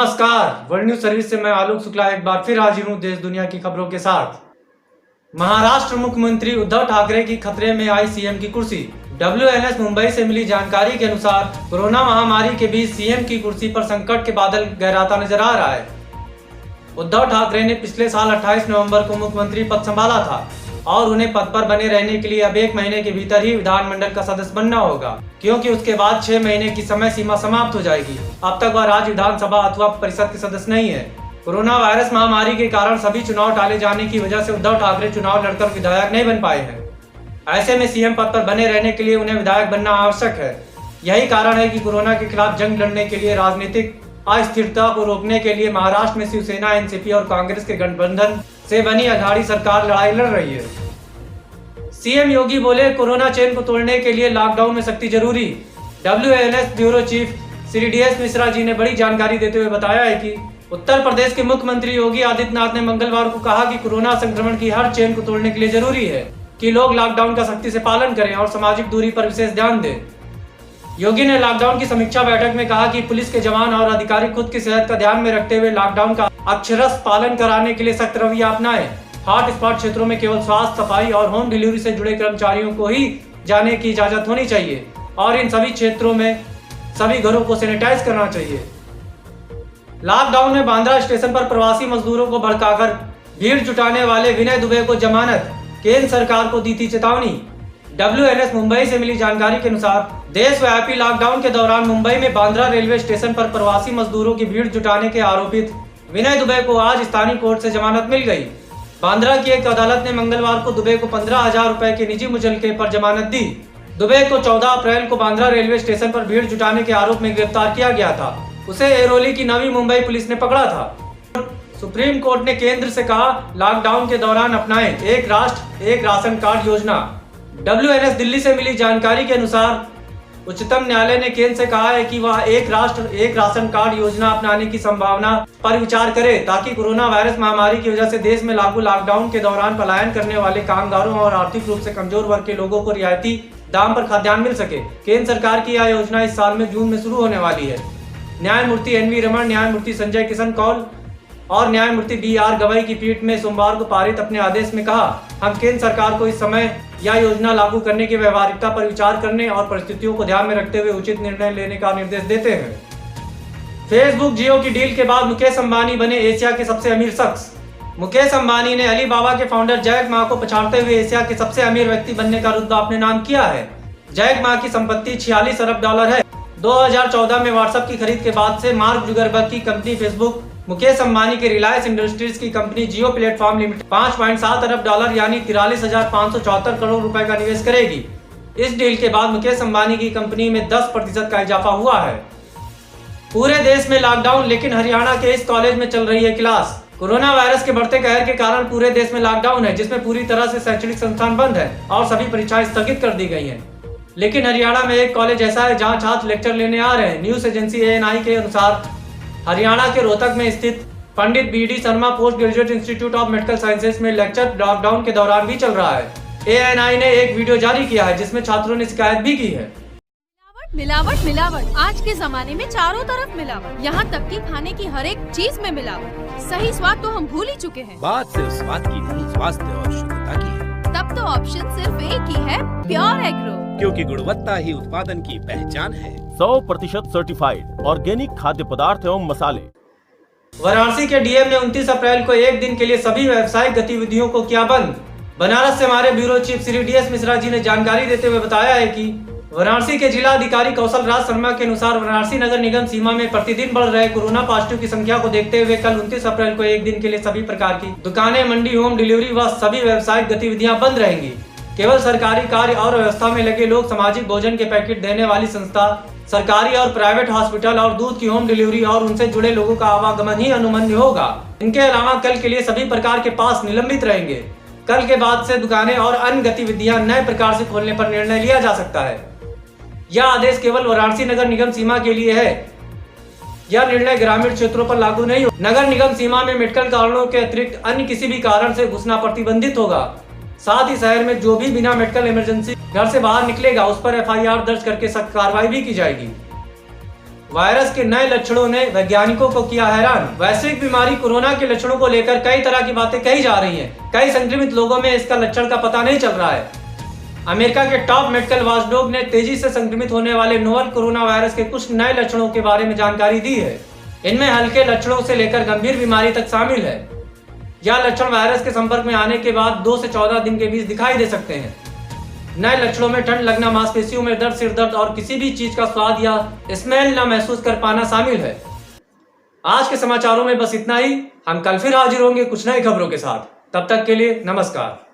नमस्कार, world news service से मैं आलोक शुक्ला एक बार फिर हाजिर हूँ देश दुनिया की खबरों के साथ। महाराष्ट्र मुख्यमंत्री उद्धव ठाकरे की खतरे में आई सीएम की कुर्सी। WNS मुंबई से मिली जानकारी के अनुसार कोरोना महामारी के बीच सीएम की कुर्सी पर संकट के बादल गहराता नजर आ रहा है। उद्धव ठाकरे ने पिछले साल 28 नवंबर को मुख्यमंत्री पद संभाला था और उन्हें पद पर बने रहने के लिए अब 1 महीने के भीतर ही विधानमंडल का सदस्य बनना होगा, क्योंकि उसके बाद 6 महीने की समय सीमा समाप्त हो जाएगी। अब तक वह राज्य विधानसभा अथवा परिषद के सदस्य नहीं है। कोरोना वायरस महामारी के कारण सभी चुनाव टाले जाने की वजह से उद्धव ठाकरे चुनाव लड़कर विधायक नहीं बन पाए हैं। ऐसे में सीएम पद पर बने रहने के लिए उन्हें विधायक बनना आवश्यक है। यही कारण है कि कोरोना के खिलाफ जंग लड़ने के लिए राजनीतिक अस्थिरता को रोकने के लिए महाराष्ट्र में शिवसेना, एनसीपी और कांग्रेस के गठबंधन से बनी अघाड़ी सरकार लड़ाई लड़ रही है। सीएम योगी बोले, कोरोना चेन को तोड़ने के लिए लॉकडाउन में सख्ती जरूरी। WNS bureau chief Shri DS Mishra ji ने बड़ी जानकारी देते हुए बताया है कि उत्तर प्रदेश के मुख्यमंत्री योगी आदित्यनाथ ने मंगलवार को कहा कि कोरोना संक्रमण की हर चेन को तोड़ने के लिए जरूरी है कि लोग लॉकडाउन का सख्ती से पालन करें और सामाजिक दूरी पर विशेष ध्यान दें। योगी ने लॉकडाउन की समीक्षा बैठक में कहा कि पुलिस के जवान और अधिकारी खुद की सेहत का ध्यान में रखते हुए लॉकडाउन का अक्षरशः पालन कराने के लिए सख्त रवैया अपनाएं। हॉट स्पॉट क्षेत्रों में केवल स्वास्थ्य, सफाई और होम डिलीवरी से जुड़े कर्मचारियों को ही जाने की इजाजत होनी चाहिए और इन सभी क्षेत्रों में सभी घरों को सैनिटाइज करना चाहिए। लॉकडाउन में बांद्रा स्टेशन पर प्रवासी मजदूरों को भड़काकर भीड़ जुटाने वाले विनय दुबे को जमानत, केंद्र सरकार को दी थी चेतावनी। WNS मुंबई से मिली जानकारी के अनुसार देशव्यापी लॉकडाउन के दौरान मुंबई में बांद्रा रेलवे स्टेशन पर प्रवासी मजदूरों की भीड़ जुटाने के आरोपित विनय दुबे को आज स्थानीय कोर्ट से जमानत मिल गई। बांद्रा की एक अदालत ने मंगलवार को दुबे को 15,000 रुपए के निजी मुचलके पर जमानत दी। दुबे को 14 अप्रैल को बांद्रा रेलवे स्टेशन पर भीड़ जुटाने के आरोप में गिरफ्तार किया गया था। उसे एरोली की नवी मुंबई पुलिस ने पकड़ा था। सुप्रीम कोर्ट ने केंद्र से कहा, लॉकडाउन के दौरान अपनाएं एक राष्ट्र एक राशन कार्ड योजना। WNS दिल्ली से मिली जानकारी के अनुसार उच्चतम न्यायालय ने केंद्र से कहा है कि वह एक राष्ट्र एक राशन कार्ड योजना अपनाने की संभावना पर विचार करे, ताकि कोरोना वायरस महामारी की वजह से देश में लागू लॉकडाउन के दौरान पलायन करने वाले कामगारों और आर्थिक रूप से कमजोर वर्ग के लोगों को रियायती दाम पर खाद्यान्न मिल सके। केंद्र सरकार की यह योजना इस साल में जून में शुरू होने वाली है। न्यायमूर्ति NV रमन, न्यायमूर्ति संजय किशन कौल और न्यायमूर्ति BR गवई की पीठ में सोमवार को पारित अपने आदेश में कहा, हम केंद्र सरकार को इस समय यह योजना लागू करने की व्यवहारिकता पर विचार करने और परिस्थितियों को ध्यान में रखते हुए उचित निर्णय लेने का निर्देश देते हैं। फेसबुक जियो की डील के बाद मुकेश अंबानी बने एशिया के सबसे अमीर शख्स। मुकेश अंबानी ने अलीबाबा के फाउंडर जैक मा को पछाड़ते हुए एशिया के सबसे अमीर व्यक्ति बनने का रुतबा अपने नाम किया है। जैक मा की संपत्ति $46 अरब है। 2014 में व्हाट्सएप की खरीद के बाद से मार्क जुकरबर्ग की कंपनी फेसबुक मुकेश अंबानी के रिलायंस इंडस्ट्रीज की कंपनी जियो प्लेटफॉर्म लिमिटेड $5.7 अरब यानी 43,574 करोड़ रुपए का निवेश करेगी। इस डील के बाद मुकेश अंबानी की कंपनी में 10% का इजाफा हुआ है। पूरे देश में लॉकडाउन, लेकिन हरियाणा के इस कॉलेज में चल रही है क्लास। कोरोना वायरस के बढ़ते कहर के कारण पूरे देश में लॉकडाउन है, जिसमें पूरी तरह से शैक्षणिक संस्थान बंद है और सभी परीक्षाएं स्थगित कर दी गई हैं। लेकिन हरियाणा में एक कॉलेज ऐसा है जहां छात्र लेक्चर लेने आ रहे हैं। न्यूज एजेंसी ANI के अनुसार हरियाणा के रोहतक में स्थित पंडित BD Sharma post graduate institute of medical sciences में लेक्चर लॉकडाउन के दौरान भी चल रहा है। ANI ने एक वीडियो जारी किया है जिसमें छात्रों ने शिकायत भी की है। मिलावट मिलावट आज के जमाने में चारों तरफ मिलावट, यहाँ तक कि खाने की हर एक चीज में मिलावट। सही स्वाद तो हम भूल ही चुके हैं। बात सिर्फ स्वाद की नहीं, स्वास्थ्य और शुद्धता की है। तब तो ऑप्शन सिर्फ एक ही है, प्योर एग्रो, क्योंकि गुणवत्ता ही उत्पादन की पहचान है। 100% सर्टिफाइड ऑर्गेनिक खाद्य पदार्थ एवं मसाले। वाराणसी के DM ने 29 अप्रैल को एक दिन के लिए सभी व्यावसायिक गतिविधियों को किया बंद। बनारस से हमारे bureau chief Shri DS Mishra ji ने जानकारी देते हुए बताया है कि वाराणसी के जिला अधिकारी कौशल राज शर्मा के अनुसार वाराणसी नगर निगम सीमा में प्रतिदिन बढ़ रहे कोरोना पॉजिटिव की संख्या को देखते हुए कल 29 अप्रैल को एक दिन के लिए सभी प्रकार की दुकानें, मंडी, होम डिलीवरी व सभी व्यावसायिक गतिविधियां बंद रहेंगी। केवल सरकारी कार्य और व्यवस्था में लगे लोग, सामाजिक भोजन के पैकेट देने वाली संस्था, सरकारी और प्राइवेट हॉस्पिटल और दूध की होम डिलीवरी और उनसे जुड़े लोगों का आवागमन ही अनुमन्य होगा। इनके अलावा कल के लिए सभी प्रकार के पास निलंबित रहेंगे। कल के बाद से दुकानें और अन्य गतिविधियां नए प्रकार से खोलने पर निर्णय लिया जा सकता है। यह आदेश केवल वाराणसी नगर निगम सीमा के लिए है। यह निर्णय ग्रामीण क्षेत्रों पर लागू नहीं हो। नगर निगम सीमा में मेडिकल कारणों के अतिरिक्त अन्य किसी भी कारण से घुसना प्रतिबंधित होगा। साथ ही शहर में जो भी बिना मेडिकल इमरजेंसी घर से बाहर निकलेगा उस पर FIR दर्ज करके सख्त कार्रवाई भी की जाएगी। वायरस के नए लक्षणों ने वैज्ञानिकों को किया हैरान। वैश्विक बीमारी कोरोना के लक्षणों को लेकर कई तरह की बातें कही जा रही हैं। कई संक्रमित लोगों में इसका लक्षण का पता नहीं चल रहा है। अमेरिका के टॉप मेडिकल वॉचडॉग ने तेजी से संक्रमित होने वाले नोवल कोरोना वायरस के कुछ नए लक्षणों के बारे में जानकारी दी है। इनमें हल्के लक्षणों से लेकर गंभीर बीमारी तक शामिल है। यह लक्षण वायरस के संपर्क में आने के बाद 2 से 14 दिन के बीच दिखाई दे सकते हैं। नए लक्षणों में ठंड लगना, मांसपेशियों में दर्द, सिर दर्द और किसी भी चीज का स्वाद या स्मेल न महसूस कर पाना शामिल है। आज के समाचारों में बस इतना ही। हम कल फिर हाजिर होंगे कुछ नई खबरों के साथ। तब तक के लिए नमस्कार।